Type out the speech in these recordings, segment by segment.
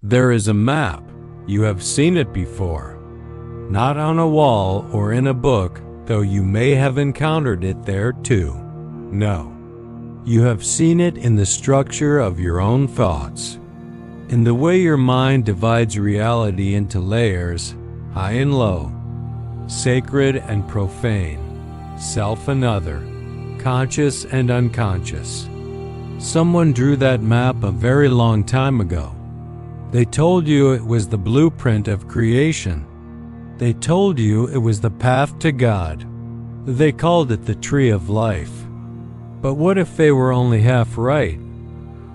There is a map. You have seen it before. Not on a wall or in a book, though you may have encountered it there too. No. You have seen it in the structure of your own thoughts, in the way your mind divides reality into layers, high and low, sacred and profane, self and other, conscious and unconscious. Someone drew that map a very long time ago. They told you it was the blueprint of creation. They told you it was the path to God. They called it the tree of life. But what if they were only half right?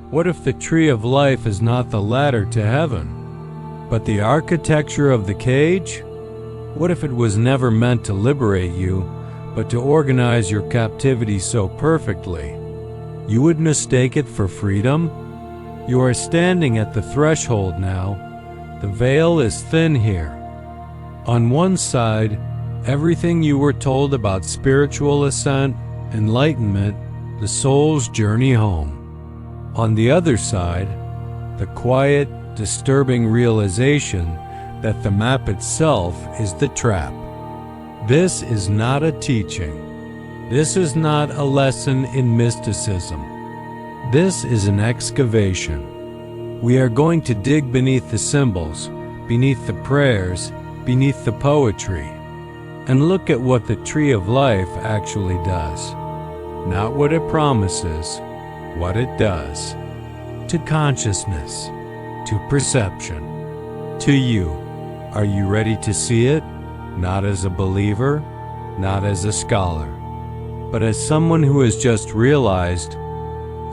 What if the tree of life is not the ladder to heaven, but the architecture of the cage? What if it was never meant to liberate you, but to organize your captivity so perfectly? You would mistake it for freedom? You are standing at the threshold now. The veil is thin here. On one side, everything you were told about spiritual ascent, enlightenment, the soul's journey home. On the other side, the quiet, disturbing realization that the map itself is the trap. This is not a teaching. This is not a lesson in mysticism. This is an excavation. We are going to dig beneath the symbols, beneath the prayers, beneath the poetry, and look at what the tree of life actually does. Not what it promises, what it does. To consciousness, to perception, to you. Are you ready to see it? Not as a believer, not as a scholar, but as someone who has just realized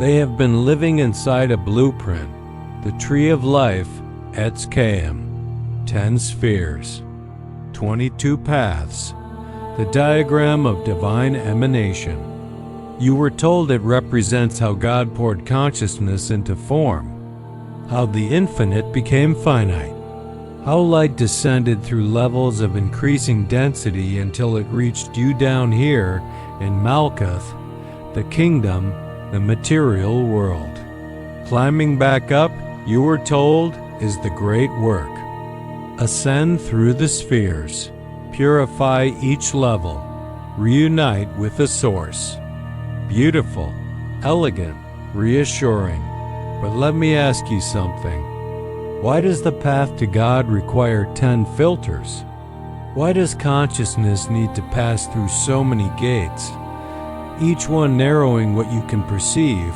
they have been living inside a blueprint, the tree of life, Etz Chaim, 10 spheres, 22 paths, the diagram of divine emanation. You were told it represents how God poured consciousness into form, how the infinite became finite, how light descended through levels of increasing density until it reached you down here in Malkuth, the kingdom, the material world. Climbing back up, you were told, is the great work. Ascend through the spheres, purify each level, reunite with the source. Beautiful, elegant, reassuring. But let me ask you something. Why does the path to God require 10 filters? Why does consciousness need to pass through so many gates, each one narrowing what you can perceive,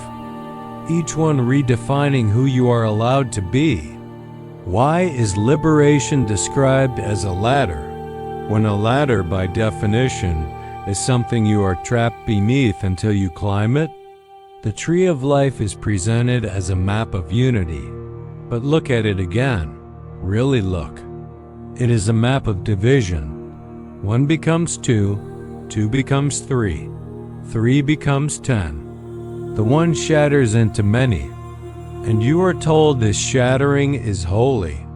each one redefining who you are allowed to be? Why is liberation described as a ladder, when a ladder, by definition, is something you are trapped beneath until you climb it? The tree of life is presented as a map of unity, but look at it again. Really look. It is a map of division. 1 becomes 2, 2 becomes 3, 3 becomes 10. The one shatters into many, and you are told this shattering is holy.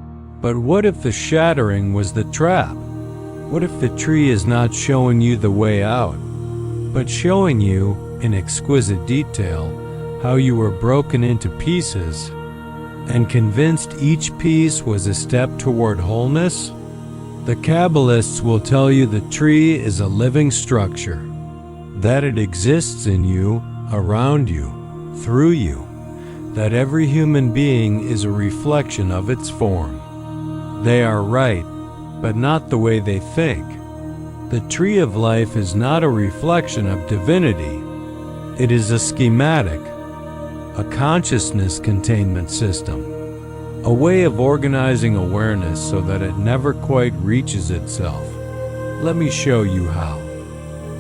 But what if the shattering was the trap? What if the tree is not showing you the way out, but showing you, in exquisite detail, how you were broken into pieces, and convinced each piece was a step toward wholeness? The Kabbalists will tell you the tree is a living structure, that it exists in you, around you, through you, that every human being is a reflection of its form. They are right, but not the way they think. The tree of life is not a reflection of divinity. It is a schematic, a consciousness containment system, a way of organizing awareness so that it never quite reaches itself. Let me show you how.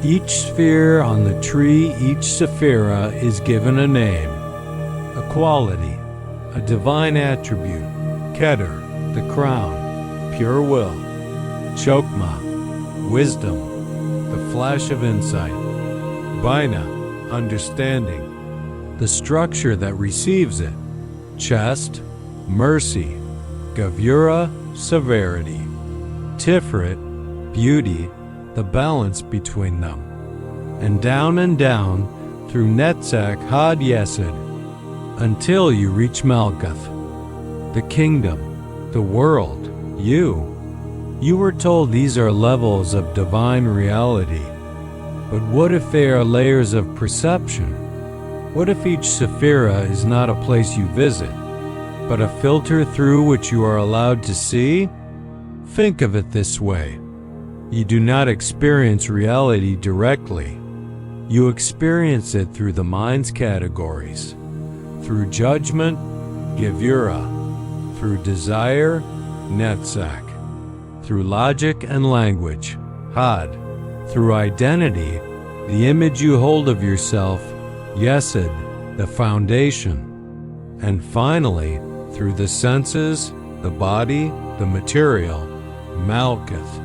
Each sphere on the tree, each sephira, is given a name, a quality, a divine attribute: Keter, the crown, pure will; Chokmah, wisdom, the flash of insight; Bina, understanding, the structure that receives it; Chest, mercy; Gavura, severity; Tiferet, beauty, the balance between them; and down through Netzach Had Yesed, until you reach Malkuth. the kingdom, the world, you. You were told these are levels of divine reality. But what if they are layers of perception? What if each sephira is not a place you visit, but a filter through which you are allowed to see? Think of it this way. You do not experience reality directly. You experience it through the mind's categories, through judgment, gevura, through desire, netzach, through logic and language, had, through identity, the image you hold of yourself, yesed, the foundation, and finally, through the senses, the body, the material, malkuth.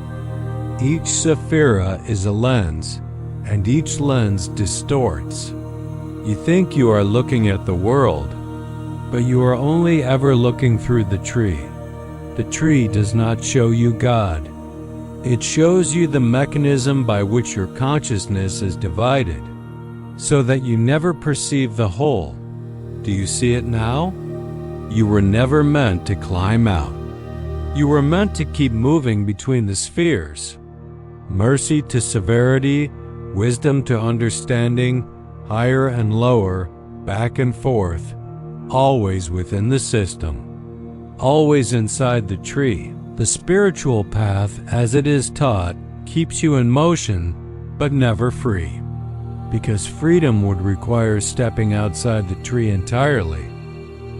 Each sephira is a lens, and each lens distorts. You think you are looking at the world, but you are only ever looking through the tree. The tree does not show you God. It shows you the mechanism by which your consciousness is divided, so that you never perceive the whole. Do you see it now? You were never meant to climb out. You were meant to keep moving between the spheres. Mercy to severity, wisdom to understanding, higher and lower, back and forth, always within the system. Always inside the tree. The spiritual path, as it is taught, keeps you in motion, but never free. Because freedom would require stepping outside the tree entirely.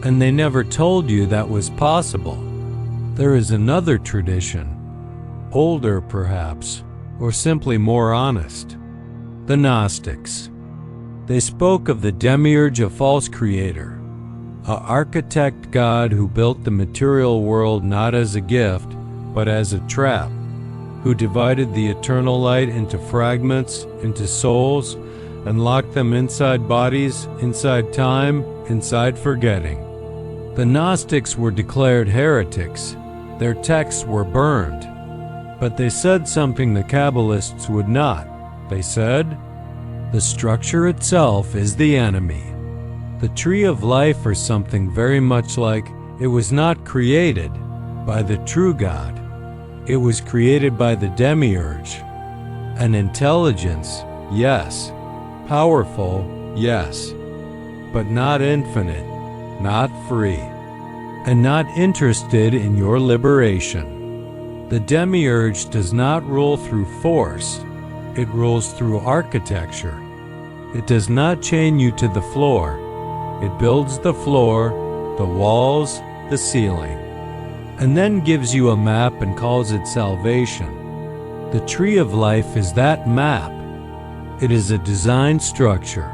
And they never told you that was possible. There is another tradition, older perhaps, or simply more honest. The Gnostics. They spoke of the demiurge, a false creator, an architect god who built the material world not as a gift, but as a trap, who divided the eternal light into fragments, into souls, and locked them inside bodies, inside time, inside forgetting. The Gnostics were declared heretics. Their texts were burned. But they said something the Kabbalists would not. They said, the structure itself is the enemy. The tree of life, or something very much like, it was not created by the true God. It was created by the demiurge. An intelligence, yes. Powerful, yes. But not infinite, not free, and not interested in your liberation. The demiurge does not rule through force. It rules through architecture. It does not chain you to the floor. It builds the floor, the walls, the ceiling, and then gives you a map and calls it salvation. The tree of life is that map. It is a design structure,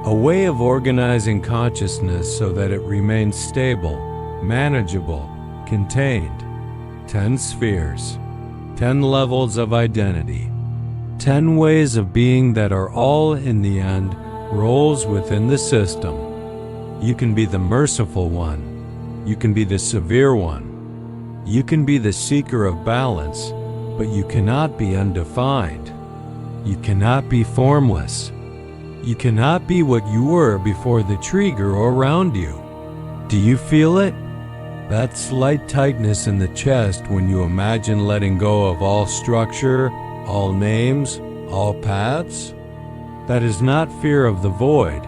a way of organizing consciousness so that it remains stable, manageable, contained. 10 spheres, 10 levels of identity, 10 ways of being that are all, in the end, roles within the system. You can be the merciful one. You can be the severe one. You can be the seeker of balance, but you cannot be undefined. You cannot be formless. You cannot be what you were before the tree grew around you. Do you feel it? That slight tightness in the chest when you imagine letting go of all structure, all names, all paths? That is not fear of the void.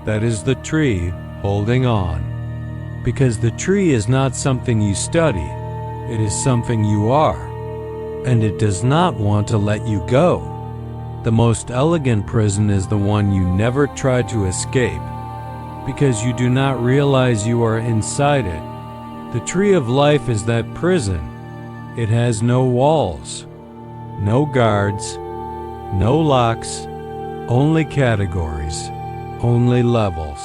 That is the tree holding on. Because the tree is not something you study. It is something you are. And it does not want to let you go. The most elegant prison is the one you never try to escape, because you do not realize you are inside it. The tree of life is that prison. It has no walls, no guards, no locks, only categories, only levels,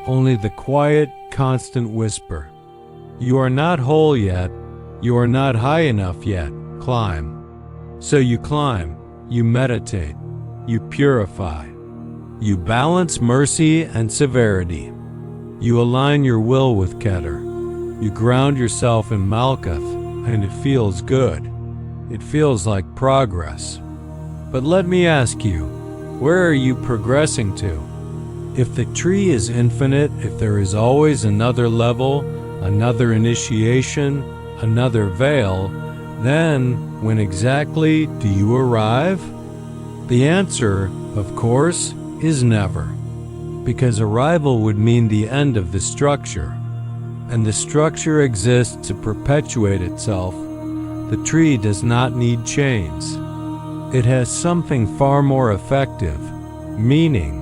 only the quiet, constant whisper. You are not whole yet. You are not high enough yet. Climb. So you climb. You meditate, you purify, you balance mercy and severity, you align your will with Keter, you ground yourself in Malkuth, and it feels good. It feels like progress. But let me ask you, where are you progressing to? If the tree is infinite, if there is always another level, another initiation, another veil, then when exactly do you arrive? The answer, of course, is never, because arrival would mean the end of the structure, and the structure exists to perpetuate itself. The tree does not need chains. It has something far more effective, meaning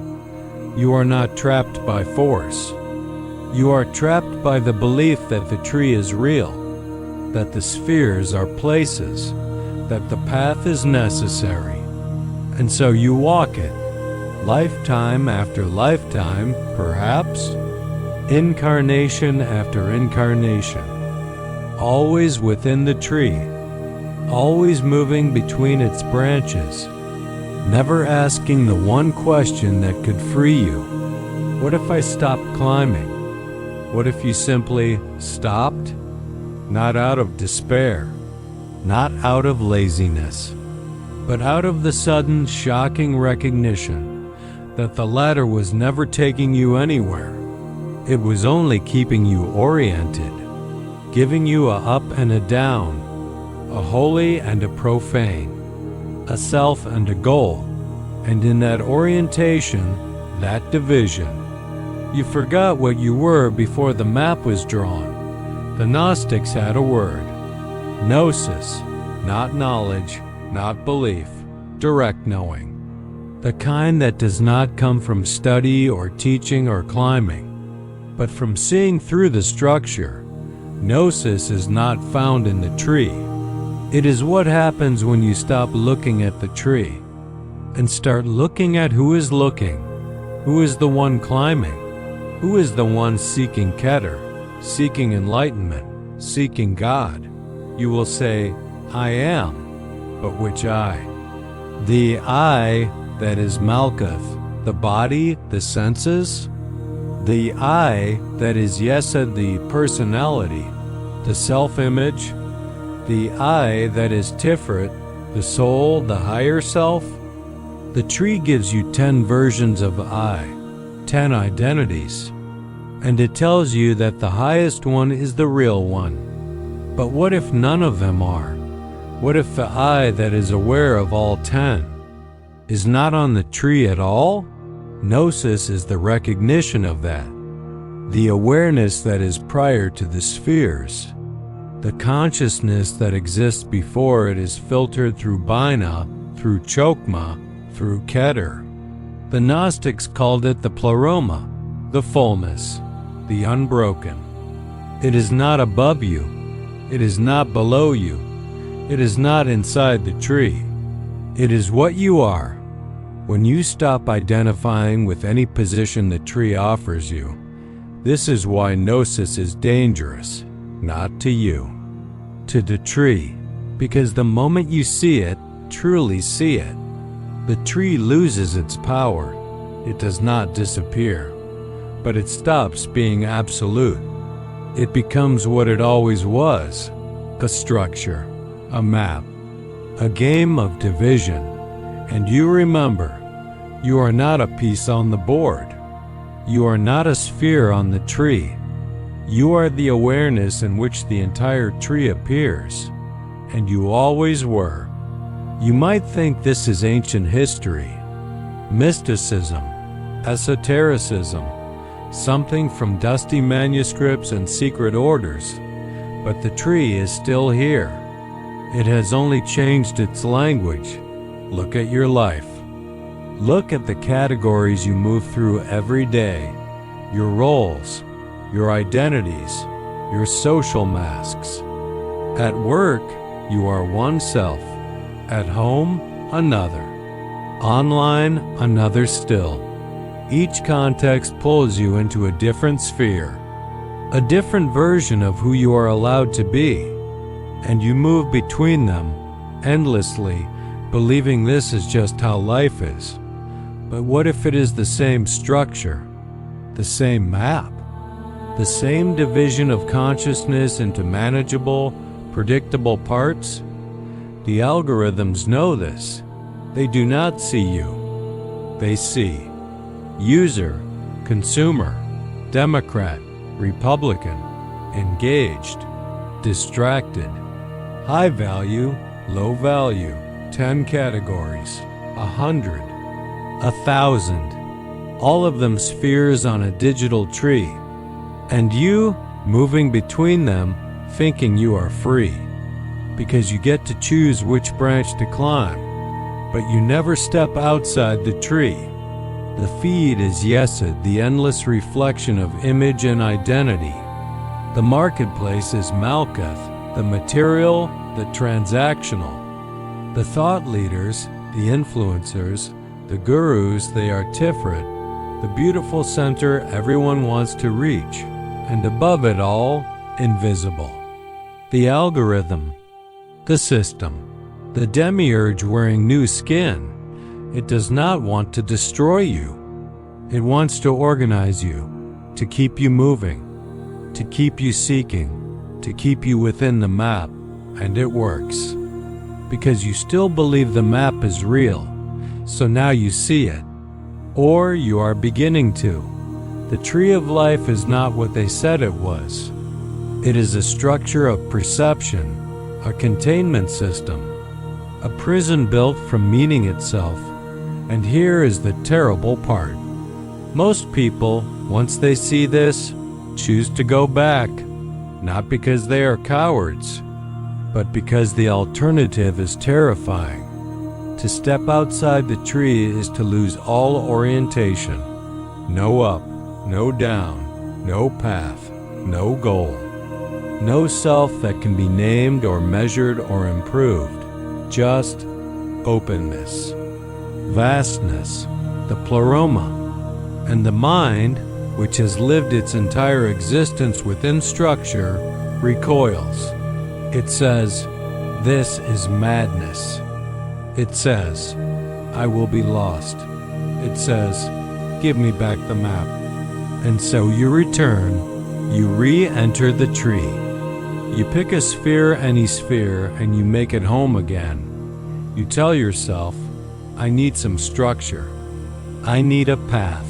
you are not trapped by force. You are trapped by the belief that the tree is real, that the spheres are places, that the path is necessary. And so you walk it, lifetime after lifetime, perhaps, incarnation after incarnation, always within the tree, always moving between its branches, never asking the one question that could free you. What if I stopped climbing? What if you simply stopped? Not out of despair, not out of laziness, but out of the sudden, shocking recognition that the ladder was never taking you anywhere. It was only keeping you oriented, giving you a up and a down, a holy and a profane, a self and a goal. And in that orientation, that division, you forgot what you were before the map was drawn. The Gnostics had a word: gnosis, not knowledge, not belief, direct knowing. The kind that does not come from study or teaching or climbing, but from seeing through the structure. Gnosis is not found in the tree. It is what happens when you stop looking at the tree and start looking at who is looking, who is the one climbing, who is the one seeking Keter, seeking enlightenment, seeking God. You will say, I am, but which I? The I that is Malkuth, the body, the senses? The I that is Yesod, the personality, the self-image? The I that is Tiferet, the soul, the higher self? The tree gives you 10 versions of I, 10 identities, and it tells you that the highest one is the real one. But what if none of them are? What if the I that is aware of all 10 is not on the tree at all? Gnosis is the recognition of that, the awareness that is prior to the spheres, the consciousness that exists before it is filtered through Bina, through Chokmah, through Keter. The Gnostics called it the pleroma, the fullness, the unbroken. It is not above you. It is not below you. It is not inside the tree. It is what you are. When you stop identifying with any position the tree offers you, this is why Gnosis is dangerous, not to you, to the tree, because the moment you see it, truly see it, the tree loses its power. It does not disappear, but it stops being absolute. It becomes what it always was, a structure, a map, a game of division. And you remember, you are not a piece on the board. You are not a sphere on the tree. You are the awareness in which the entire tree appears, and you always were. You might think this is ancient history, mysticism, esotericism, something from dusty manuscripts and secret orders, but the tree is still here. It has only changed its language. Look at your life. Look at the categories you move through every day, your roles, your identities, your social masks. At work, you are one self. At home, another. Online, another still. Each context pulls you into a different sphere, a different version of who you are allowed to be, and you move between them endlessly, believing this is just how life is. But what if it is the same structure, the same map, the same division of consciousness into manageable, predictable parts? The algorithms know this. They do not see you. They see user, consumer, Democrat, Republican, engaged, distracted, high value, low value, 10 categories, 100, 1,000, all of them spheres on a digital tree, and you moving between them thinking you are free, because you get to choose which branch to climb, but you never step outside the tree. The feed is Yesod, the endless reflection of image and identity. The marketplace is Malkuth, the material, the transactional. The thought leaders, the influencers, the gurus, they are Tiferet, the beautiful center everyone wants to reach, and above it all, invisible. The algorithm, the system, the demiurge wearing new skin. It does not want to destroy you. It wants to organize you, to keep you moving, to keep you seeking, to keep you within the map, and it works. Because you still believe the map is real, so now you see it, or you are beginning to. The tree of life is not what they said it was. It is a structure of perception, a containment system, a prison built from meaning itself. And here is the terrible part. Most people, once they see this, choose to go back, not because they are cowards, but because the alternative is terrifying. To step outside the tree is to lose all orientation. No up, no down, no path, no goal. No self that can be named or measured or improved. Just openness, vastness, the pleroma. And the mind, which has lived its entire existence within structure, recoils. It says, "This is madness." It says, "I will be lost." It says, "Give me back the map." And so you return, you re-enter the tree. You pick a sphere, any sphere, and you make it home again. You tell yourself, I need some structure. I need a path.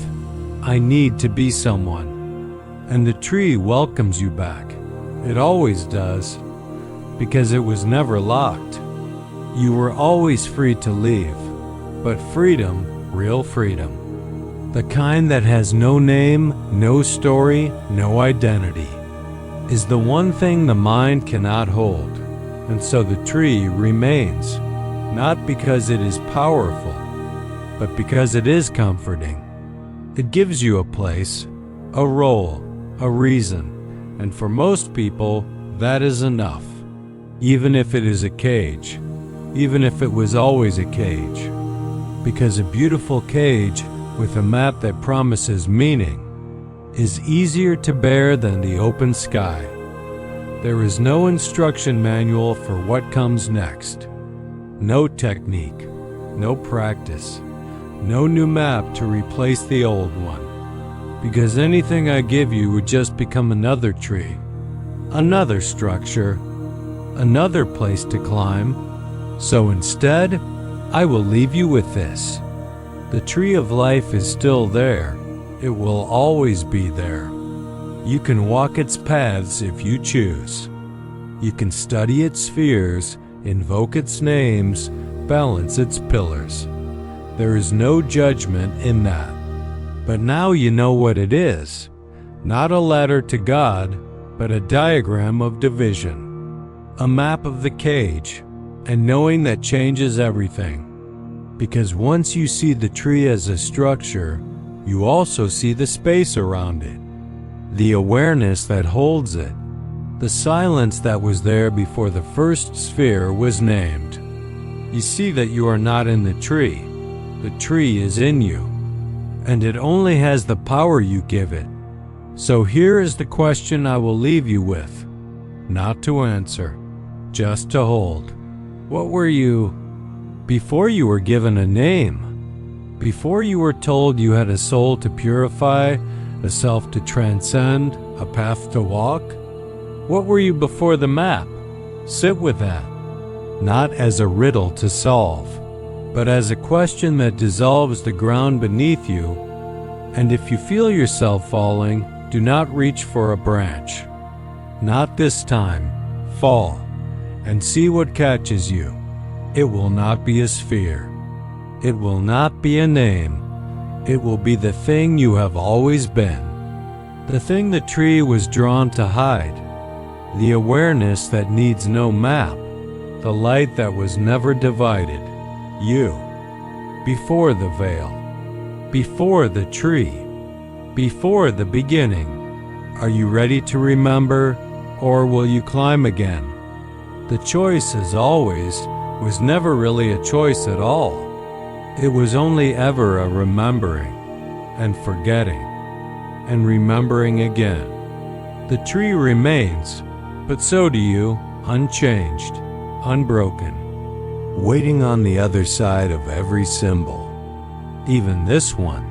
I need to be someone. And the tree welcomes you back. It always does, because it was never locked. You were always free to leave, but freedom, real freedom, the kind that has no name, no story, no identity, is the one thing the mind cannot hold. And so the tree remains, not because it is powerful, but because it is comforting. It gives you a place, a role, a reason, and for most people, that is enough. Even if it is a cage, even if it was always a cage. Because a beautiful cage with a map that promises meaning is easier to bear than the open sky. There is no instruction manual for what comes next. No technique, no practice, no new map to replace the old one. Because anything I give you would just become another tree, another structure, another place to climb. So instead, I will leave you with this. The tree of life is still there. It will always be there. You can walk its paths if you choose. You can study its spheres, invoke its names, balance its pillars. There is no judgment in that. But now you know what it is. Not a ladder to God, but a diagram of division. A map of the cage, and knowing that changes everything. Because once you see the tree as a structure, you also see the space around it, the awareness that holds it, the silence that was there before the first sphere was named. You see that you are not in the tree. The tree is in you, and it only has the power you give it. So here is the question I will leave you with, not to answer, just to hold. What were you before you were given a name? Before you were told you had a soul to purify, a self to transcend, a path to walk? What were you before the map? Sit with that, not as a riddle to solve, but as a question that dissolves the ground beneath you. And if you feel yourself falling, do not reach for a branch. Not this time. Fall, and see what catches you. It will not be a sphere. It will not be a name. It will be the thing you have always been. The thing the tree was drawn to hide. The awareness that needs no map. The light that was never divided. You. Before the veil. Before the tree. Before the beginning. Are you ready to remember, or will you climb again? The choice, as always, was never really a choice at all. It was only ever a remembering, and forgetting, and remembering again. The tree remains, but so do you, unchanged, unbroken, waiting on the other side of every symbol, even this one.